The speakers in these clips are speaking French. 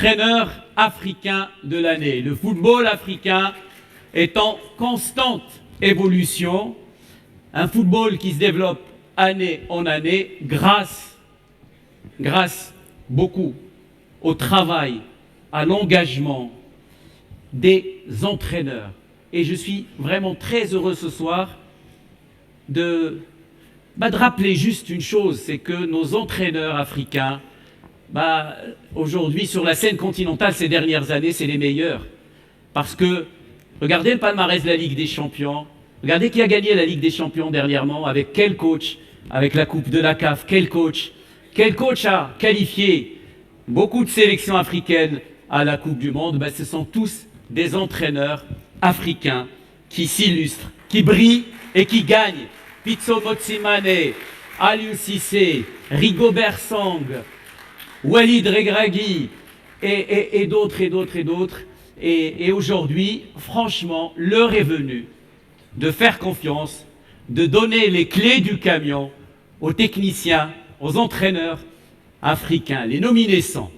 Entraîneur africain de l'année. Le football africain est en constante évolution. Un football qui se développe année en année grâce beaucoup au travail, à l'engagement des entraîneurs. Et je suis vraiment très heureux ce soir de rappeler juste une chose, c'est que nos entraîneurs africains, aujourd'hui sur la scène continentale ces dernières années, c'est les meilleurs. Parce que, regardez le palmarès de la Ligue des Champions, regardez qui a gagné la Ligue des Champions dernièrement, avec quel coach, avec la Coupe de la CAF, quel coach a qualifié beaucoup de sélections africaines à la Coupe du Monde. Ce sont tous des entraîneurs africains qui s'illustrent, qui brillent et qui gagnent. Pitso Motsimane, Aliou Cissé, Rigobert Song, Walid Regragui et d'autres. Et aujourd'hui, franchement, l'heure est venue de faire confiance, de donner les clés du camion aux techniciens, aux entraîneurs africains, les nominés sont.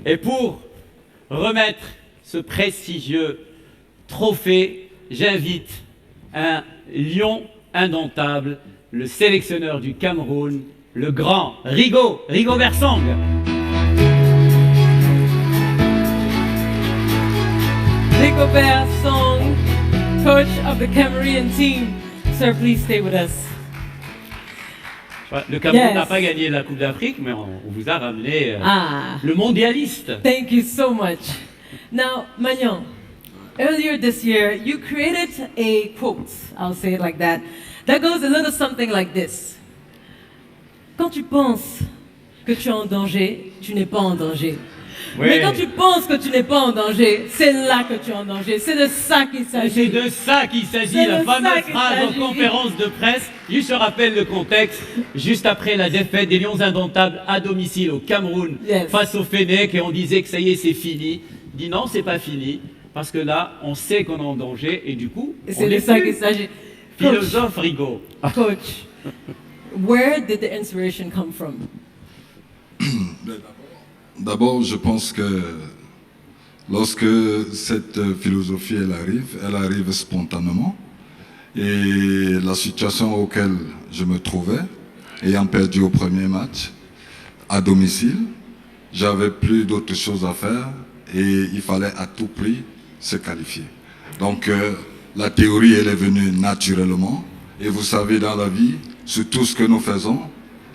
Et pour remettre ce prestigieux trophée, j'invite un lion indomptable, le sélectionneur du Cameroun, le grand Rigobert Song. Rigobert Song, coach of the Cameroonian team. Sir, please stay with us. Le Cameroun n'a pas gagné la Coupe d'Afrique, mais on vous a ramené le mondialiste. Thank you so much. Now, Magnon, earlier this year, you created a quote, I'll say it like that goes a little something like this. Quand tu penses que tu es en danger, tu n'es pas en danger. Oui. Mais quand tu penses que tu n'es pas en danger, c'est là que tu es en danger. C'est de ça qu'il s'agit. C'est de ça qu'il s'agit, la fameuse phrase en conférence de presse. Je rappelle le contexte, juste après la défaite des Lions indomptables à domicile au Cameroun face au Fennec, et on disait que ça y est, c'est fini. Il dit non, c'est pas fini, parce que là, on sait qu'on est en danger, et du coup, c'est de ça qu'il s'agit. Philosophe Rigaud. Coach, where did the inspiration come from? D'abord, je pense que lorsque cette philosophie elle arrive spontanément. Et la situation auquel je me trouvais, ayant perdu au premier match, à domicile, j'avais plus d'autres choses à faire et il fallait à tout prix se qualifier. Donc la théorie, elle est venue naturellement. Et vous savez, dans la vie, sur tout ce que nous faisons,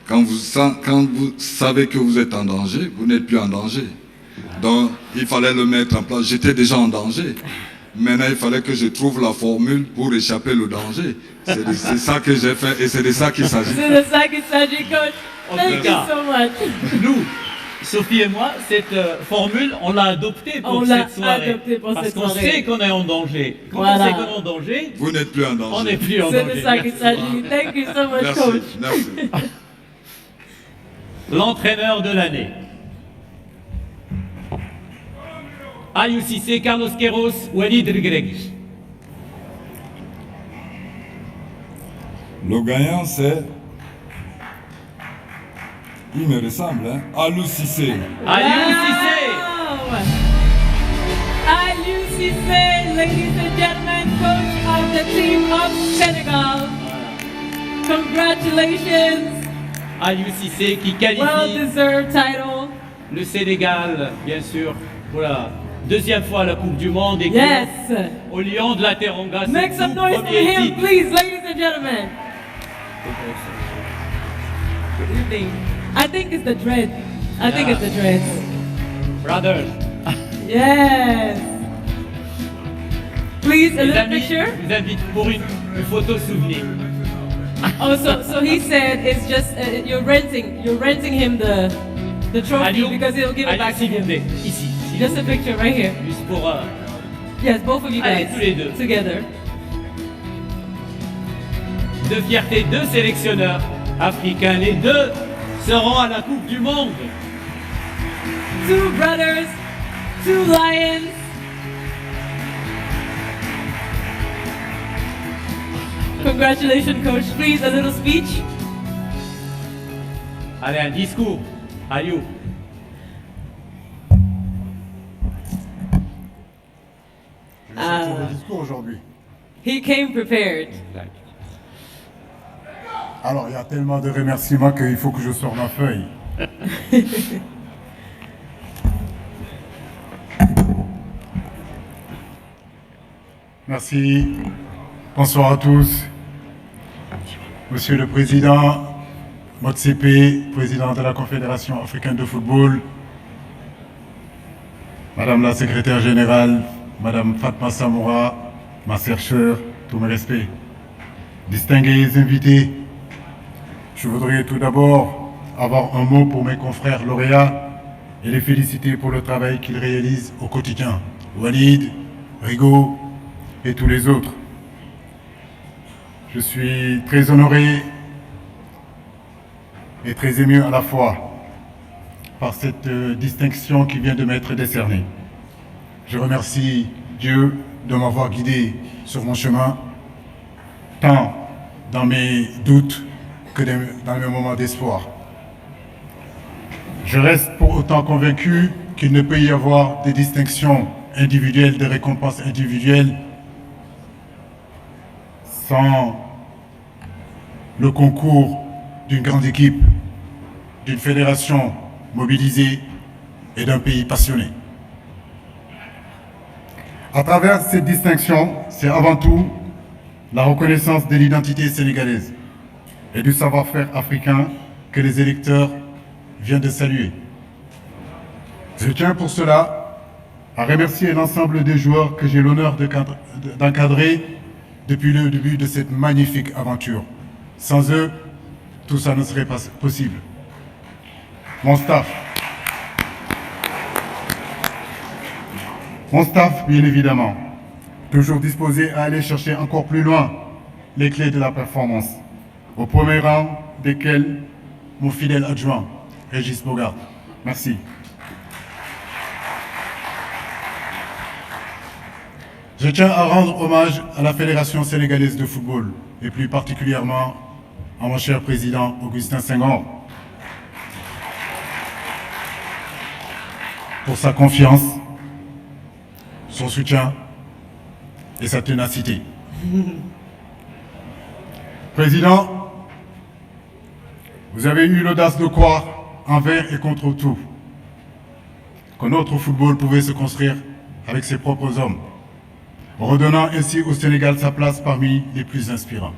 quand vous savez que vous êtes en danger, vous n'êtes plus en danger. Donc, il fallait le mettre en place. J'étais déjà en danger. Maintenant, il fallait que je trouve la formule pour échapper au danger. C'est ça que j'ai fait et c'est de ça qu'il s'agit. C'est de ça qu'il s'agit, coach. Thank you so much. Nous, Sophie et moi, cette formule, on l'a adoptée pour cette soirée. Parce qu'on sait qu'on est en danger. Quand on sait qu'on est en danger, vous n'êtes plus en danger. On n'est plus en danger. C'est de ça qu'il s'agit. Thank you so much, coach. Merci. L'entraîneur de l'année. Aliou Cissé, Carlos Queiroz, Walid Regragui. Le gagnant, c'est... Il me ressemble, hein? Aliou Cissé. Aliou Cissé. Aliou Cissé, ladies and gentlemen, coach of the team of Senegal. Congratulations. Aliou Cissé qui qualifie well-deserved title. Le Sénégal, bien sûr, pour la deuxième fois à la Coupe du Monde et au Lion de la Teranga. Make some noise for him, please, ladies and gentlemen. Good evening. I think it's the dread. I think it's the dread. Brothers. Yes. Please, a Les little amis, picture. je vous invite pour une photo souvenir. Oh, so he said it's just you're renting him the trophy Aliou, because he'll give it Aliou, back to s'il vous him. plaît, ici. s'il Just vous a plaît. picture right here. Juste pour... Yes, both of you Allez, guys tous les deux. together. de fierté, deux sélectionneurs africains. Les deux seront à la Coupe du Monde. Two brothers, two lions. Congratulations, coach. Please, a little speech. Allez, un discours. Aliou. Je vais sortir le discours aujourd'hui. He came prepared. Alors, il y a tellement de remerciements qu'il faut que je sorte ma feuille. Merci. Bonsoir à tous. Monsieur le Président, Motsepe, Président de la Confédération africaine de football, Madame la Secrétaire Générale, Madame Fatma Samoura, ma chercheure, tous mes respects. Distingués invités, je voudrais tout d'abord avoir un mot pour mes confrères lauréats et les féliciter pour le travail qu'ils réalisent au quotidien. Walid, Rigaud et tous les autres. Je suis très honoré et très ému à la fois par cette distinction qui vient de m'être décernée. Je remercie Dieu de m'avoir guidé sur mon chemin, tant dans mes doutes que dans mes moments d'espoir. Je reste pour autant convaincu qu'il ne peut y avoir des distinctions individuelles, des récompenses individuelles sans le concours d'une grande équipe, d'une fédération mobilisée et d'un pays passionné. À travers cette distinction, c'est avant tout la reconnaissance de l'identité sénégalaise et du savoir-faire africain que les électeurs viennent de saluer. Je tiens pour cela à remercier l'ensemble des joueurs que j'ai l'honneur d'encadrer depuis le début de cette magnifique aventure. Sans eux, tout ça ne serait pas possible. Mon staff, bien évidemment, toujours disposé à aller chercher encore plus loin les clés de la performance, au premier rang desquels mon fidèle adjoint, Régis Bogart. Merci. Je tiens à rendre hommage à la Fédération sénégalaise de football, et plus particulièrement à mon cher président Augustin Senghor, pour sa confiance, son soutien et sa ténacité. Président, vous avez eu l'audace de croire envers et contre tout que notre football pouvait se construire avec ses propres hommes, redonnant ainsi au Sénégal sa place parmi les plus inspirants.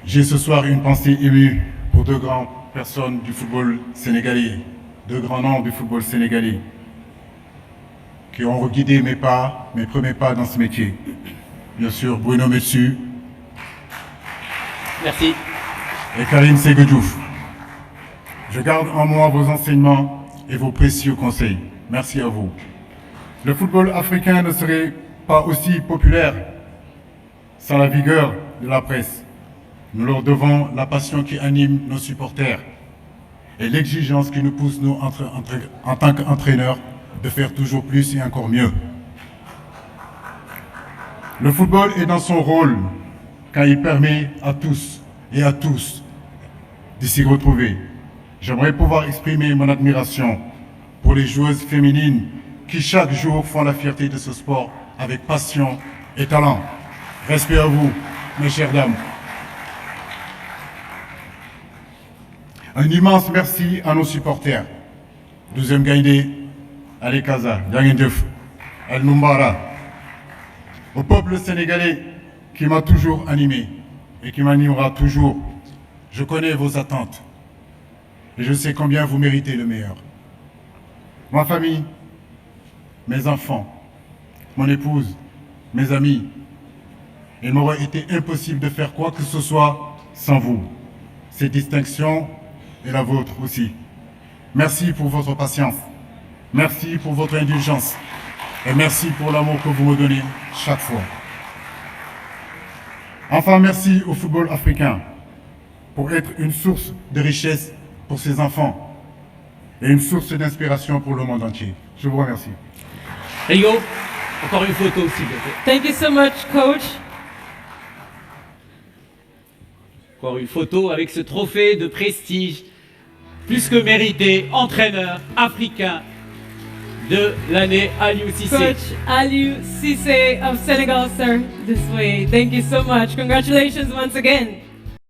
J'ai ce soir une pensée émue pour deux grandes personnes du football sénégalais, deux grands noms du football sénégalais, qui ont guidé mes pas, mes premiers pas dans ce métier. Bien sûr, Bruno Metsu. Merci. Et Karim Séguediouf. Je garde en moi vos enseignements et vos précieux conseils. Merci à vous. Le football africain ne serait pas aussi populaire sans la vigueur de la presse. Nous leur devons la passion qui anime nos supporters et l'exigence qui nous pousse, nous, en tant qu'entraîneurs, de faire toujours plus et encore mieux. Le football est dans son rôle quand il permet à tous et à tous de s'y retrouver. J'aimerais pouvoir exprimer mon admiration pour les joueuses féminines qui chaque jour font la fierté de ce sport avec passion et talent. Respect à vous, mes chères dames. Un immense merci à nos supporters. 12e Gaïdé, Ali Kaza, Yangendef, El Numbara. Au peuple sénégalais qui m'a toujours animé, et qui m'animera toujours. Je connais vos attentes et je sais combien vous méritez le meilleur. Ma famille, mes enfants, mon épouse, mes amis, il m'aurait été impossible de faire quoi que ce soit sans vous. Cette distinction est la vôtre aussi. Merci pour votre patience, merci pour votre indulgence et merci pour l'amour que vous me donnez chaque fois. Enfin, merci au football africain pour être une source de richesse pour ses enfants et une source d'inspiration pour le monde entier. Je vous remercie. Rigo, encore une photo, s'il vous plaît. Thank you so much, coach. Encore une photo avec ce trophée de prestige, plus que mérité, entraîneur africain de l'année Aliou Cissé. Coach Aliou Cissé of Senegal, sir. This way. Thank you so much. Congratulations once again.